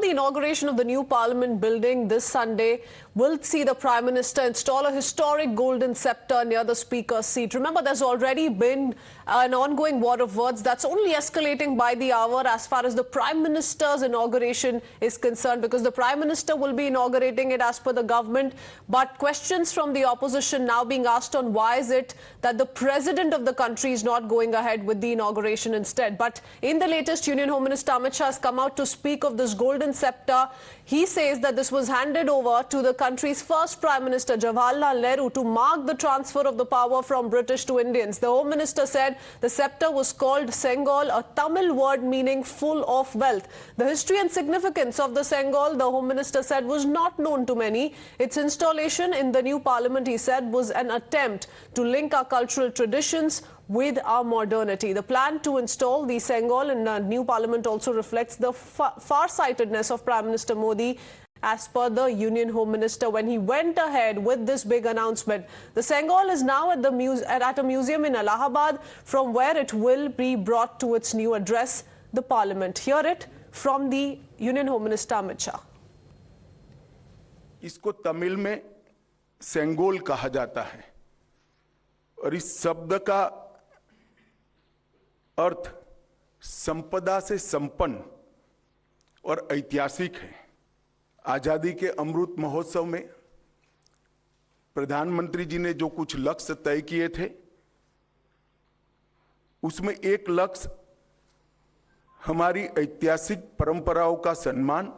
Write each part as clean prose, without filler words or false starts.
the inauguration of the new Parliament building this Sunday will see the Prime Minister install a historic golden scepter near the Speaker's seat. Remember, there's already been an ongoing war of words that's only escalating by the hour as far as the Prime Minister's inauguration is concerned, because the Prime Minister will be inaugurating it as per the government. But questions from the opposition now being asked on why is it that the President of the country is not going ahead with the inauguration instead. But in the latest, Union Home Minister Amit Shah has come out to speak of this golden scepter. He says that this was handed over to the country's first Prime Minister Jawaharlal Nehru to mark the transfer of the power from British to Indians. The Home Minister said the scepter was called Sengol, a Tamil word meaning full of wealth. The history and significance of the Sengol, the Home Minister said, was not known to many. Its installation in the new Parliament, he said, was an attempt to link our cultural traditions with our modernity. The plan to install the Sengol in the new Parliament also reflects the far-sightedness of Prime Minister Modi, as per the Union Home Minister when he went ahead with this big announcement. The Sengol is now at a museum in Allahabad, from where it will be brought to its new address, the Parliament. Hear it from the Union Home Minister Amit Shah. इसको तमिल में सेंगोल कहा जाता है और इस शब्द का अर्थ संपदा से संपन्न और ऐतिहासिक है। आजादी के अमृत महोत्सव में प्रधानमंत्री जी ने जो कुछ लक्ष्य तय किए थे, उसमें एक लक्ष्य हमारी ऐतिहासिक परंपराओं का सम्मान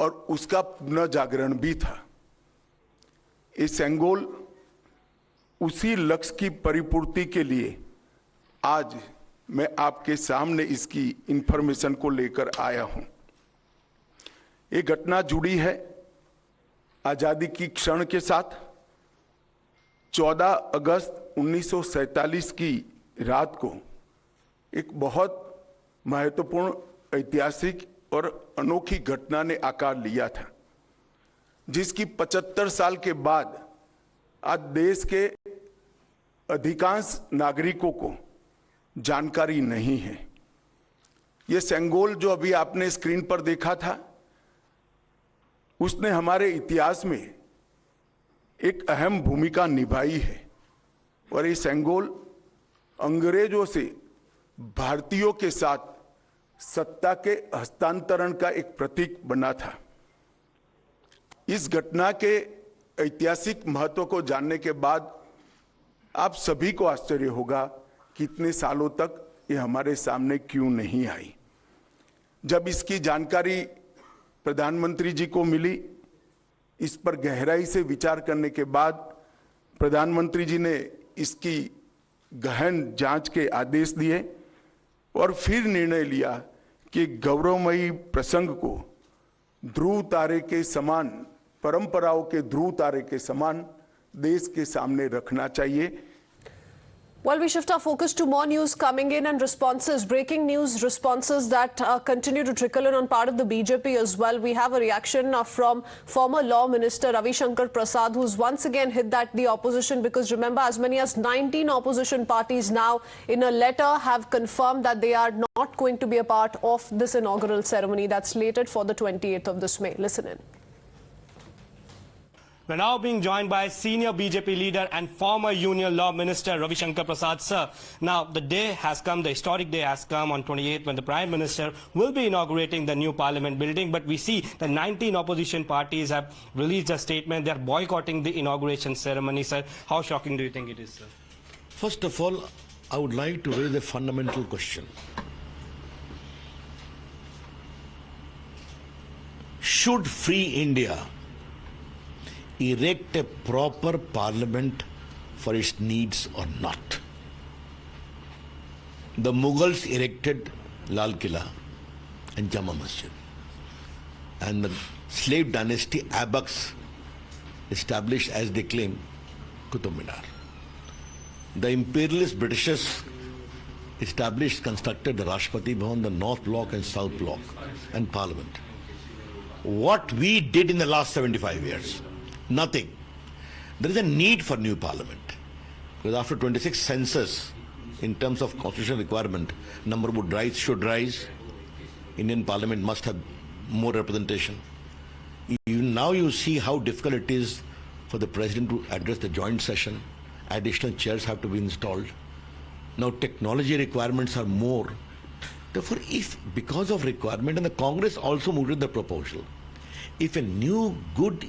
और उसका पुनर्जागरण भी था। ये सेंगोल उसी लक्ष्य की परिपूर्ति के लिए आज मैं आपके सामने इसकी इंफॉर्मेशन को लेकर आया हूं। ये घटना जुड़ी है आजादी की क्षण के साथ। 14 अगस्त 1947 की रात को एक बहुत महत्वपूर्ण ऐतिहासिक और अनोखी घटना ने आकार लिया था, जिसकी 75 साल के बाद आज देश के अधिकांश नागरिकों को जानकारी नहीं है। ये सेंगोल जो अभी आपने स्क्रीन पर देखा था, उसने हमारे इतिहास में एक अहम भूमिका निभाई है और ये सेंगोल अंग्रेजों से भारतीयों के साथ सत्ता के हस्तांतरण का एक प्रतीक बना था। इस घटना के ऐतिहासिक महत्व को जानने के बाद आप सभी को आश्चर्य होगा कि इतने सालों तक ये हमारे सामने क्यों नहीं आई। जब इसकी जानकारी प्रधानमंत्री जी को मिली, इस पर गहराई से विचार करने के बाद प्रधानमंत्री जी ने इसकी गहन जांच के आदेश दिए और फिर निर्णय लिया कि गौरवमयी प्रसंग को ध्रुव तारे के समान, परंपराओं के ध्रुव तारे के समान देश के सामने रखना चाहिए। Well, we shift our focus to more news coming in and responses, breaking news responses that continue to trickle in on part of the BJP as well. We have a reaction from former Law Minister Ravi Shankar Prasad, who's once again hit that the opposition, because remember, as many as 19 opposition parties now in a letter have confirmed that they are not going to be a part of this inaugural ceremony that's slated for the 28th of this May. Listen in. We're now being joined by senior BJP leader and former Union Law Minister Ravi Shankar Prasad, sir. Now, the day has come, the historic day has come on 28th, when the Prime Minister will be inaugurating the new Parliament building. But we see the 19 opposition parties have released a statement. They're boycotting the inauguration ceremony, sir. How shocking do you think it is, sir? First of all, I would like to raise a fundamental question. Should free India erect a proper parliament for its needs or not? The Mughals erected Lal Killa and Jama Masjid, and the slave dynasty Abaks established, as they claim, Qutub Minar. The imperialist Britishers constructed the Rashtrapati Bhavan, the North Block and South Block, and Parliament. What we did in the last 75 years, nothing. There is a need for new Parliament, because after 26 census, in terms of constitutional requirement, number would rise, should rise. Indian Parliament must have more representation. Now you see how difficult it is for the president to address the joint session. Additional chairs have to be installed. Now technology requirements are more. Therefore, if because of requirement, and the Congress also mooted the proposal, if a new, good,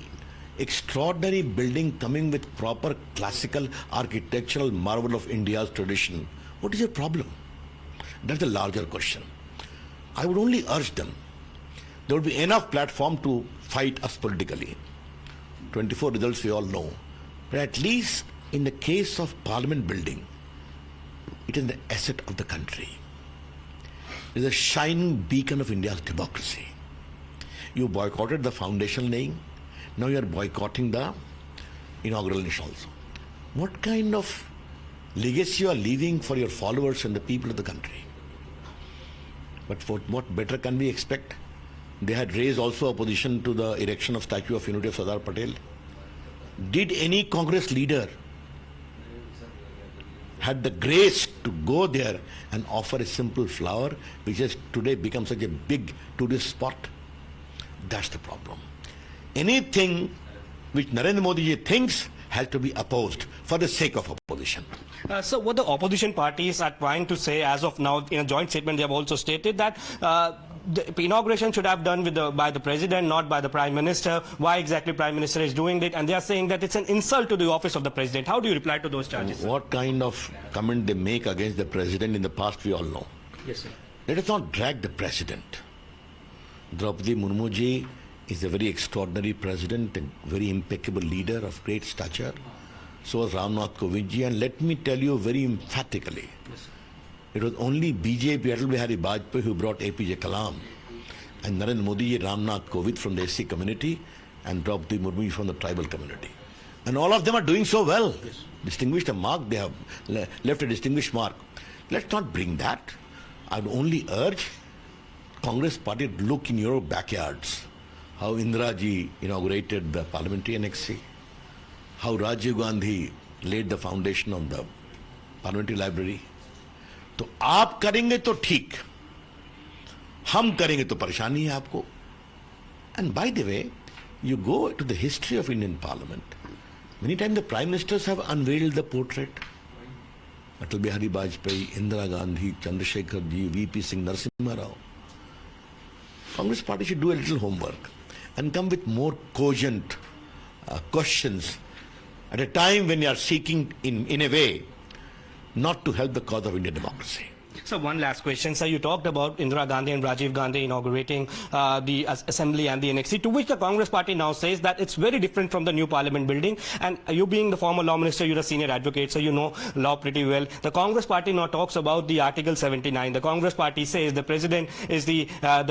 extraordinary building coming with proper classical architectural marvel of India's tradition, what is your problem? That's the larger question. I would only urge them, there would be enough platform to fight us politically. 24 results we all know. But at least in the case of Parliament building, it is the asset of the country. It is a shining beacon of India's democracy. You boycotted the foundation laying, now you are boycotting the inauguration also. What kind of legacy you are leaving for your followers and the people of the country? But what better can we expect? They had raised also opposition to the erection of Statue of Unity of Sardar Patel. Did any Congress leader had the grace to go there and offer a simple flower, which has today become such a big tourist spot? That's the problem. Anything which Narendra Modi ji thinks has to be opposed for the sake of opposition. So what the opposition parties are trying to say as of now, in a joint statement, they have also stated that the inauguration should have done by the president, not by the prime minister. Why exactly prime minister is doing it? And they are saying that it's an insult to the office of the president. How do you reply to those charges? What kind of comment they make against the president in the past, we all know. Yes, sir. Let us not drag the president. Draupadi Murmu ji is a very extraordinary president and very impeccable leader of great stature. So was Ramnath Kovind ji, and let me tell you very emphatically, yes, it was only BJP, Atal Bihari Vajpayee, who brought APJ Kalam, and Narendra Modi ji, Ramnath Kovind from the SC community, and Draupadi Murmu from the tribal community. And all of them are doing so well. Yes. Distinguished a mark, they have left a distinguished mark. Let's not bring that. I would only urge Congress party to look in your backyards. How Indira ji inaugurated the parliamentary annexi, how Rajiv Gandhi laid the foundation of the parliamentary library. तो आप करेंगे तो ठीक, हम करेंगे तो परेशानी है आपको. And by the way, you go to the history of Indian Parliament. Many times the prime ministers have unveiled the portrait. Atal Bihari Vajpayee, Indira Gandhi, Chandrasekhar ji, VP Singh, Narasimha Rao. Congress party should do a little homework and come with more cogent questions at a time when you are seeking, in a way, not to help the cause of Indian democracy. So one last question, sir. You talked about Indira Gandhi and Rajiv Gandhi inaugurating the assembly and the annexi, to which the Congress party now says that it's very different from the new parliament building. And you being the former law minister, you're a senior advocate, so you know law pretty well. The Congress party now talks about the Article 79. The Congress party says the president is the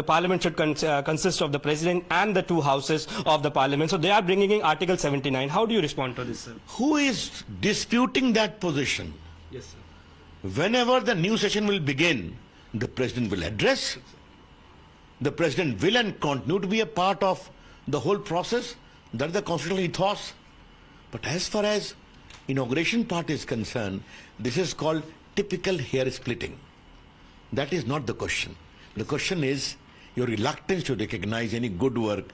parliament should consist of the president and the two houses of the parliament. So they are bringing in Article 79. How do you respond to this, sir? Who is disputing that position? Yes, sir. Whenever the new session will begin, the president will address. The president will and continue to be a part of the whole process. That is the constitutional ethos. But as far as inauguration part is concerned, this is called typical hair splitting. That is not the question. The question is your reluctance to recognize any good work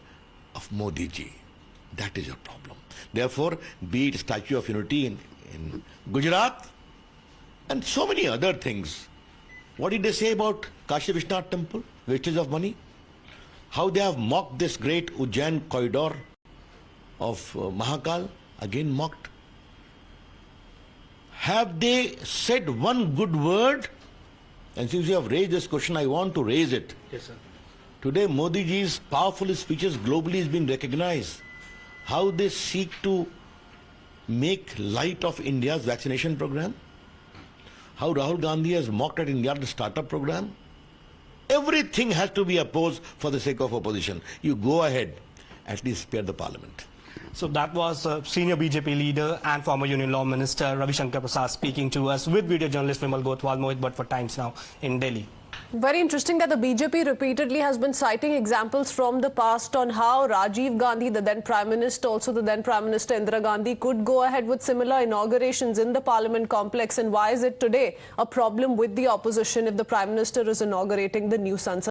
of Modi ji. That is your problem. Therefore, be it Statue of Unity in Gujarat, and so many other things. What did they say about Kashi Vishwanath temple? Wastage of money. How they have mocked this great Ujjain corridor of Mahakal. Again mocked. Have they said one good word? And since you have raised this question, I want to raise it. Yes, sir. Today Modi ji's powerful speeches globally is being recognized. How they seek to make light of India's vaccination program. How Rahul Gandhi has mocked at India's startup program. Everything has to be opposed for the sake of opposition. You go ahead, at least spare the parliament. So that was senior BJP leader and former Union Law Minister Ravi Shankar Prasad speaking to us with video journalist Vimal Gotwal, Mohit Bhatt for Times Now in Delhi. Very interesting that the BJP repeatedly has been citing examples from the past on how Rajiv Gandhi, the then Prime Minister, also the then Prime Minister Indira Gandhi, could go ahead with similar inaugurations in the Parliament complex. And why is it today a problem with the opposition if the Prime Minister is inaugurating the new Sansan?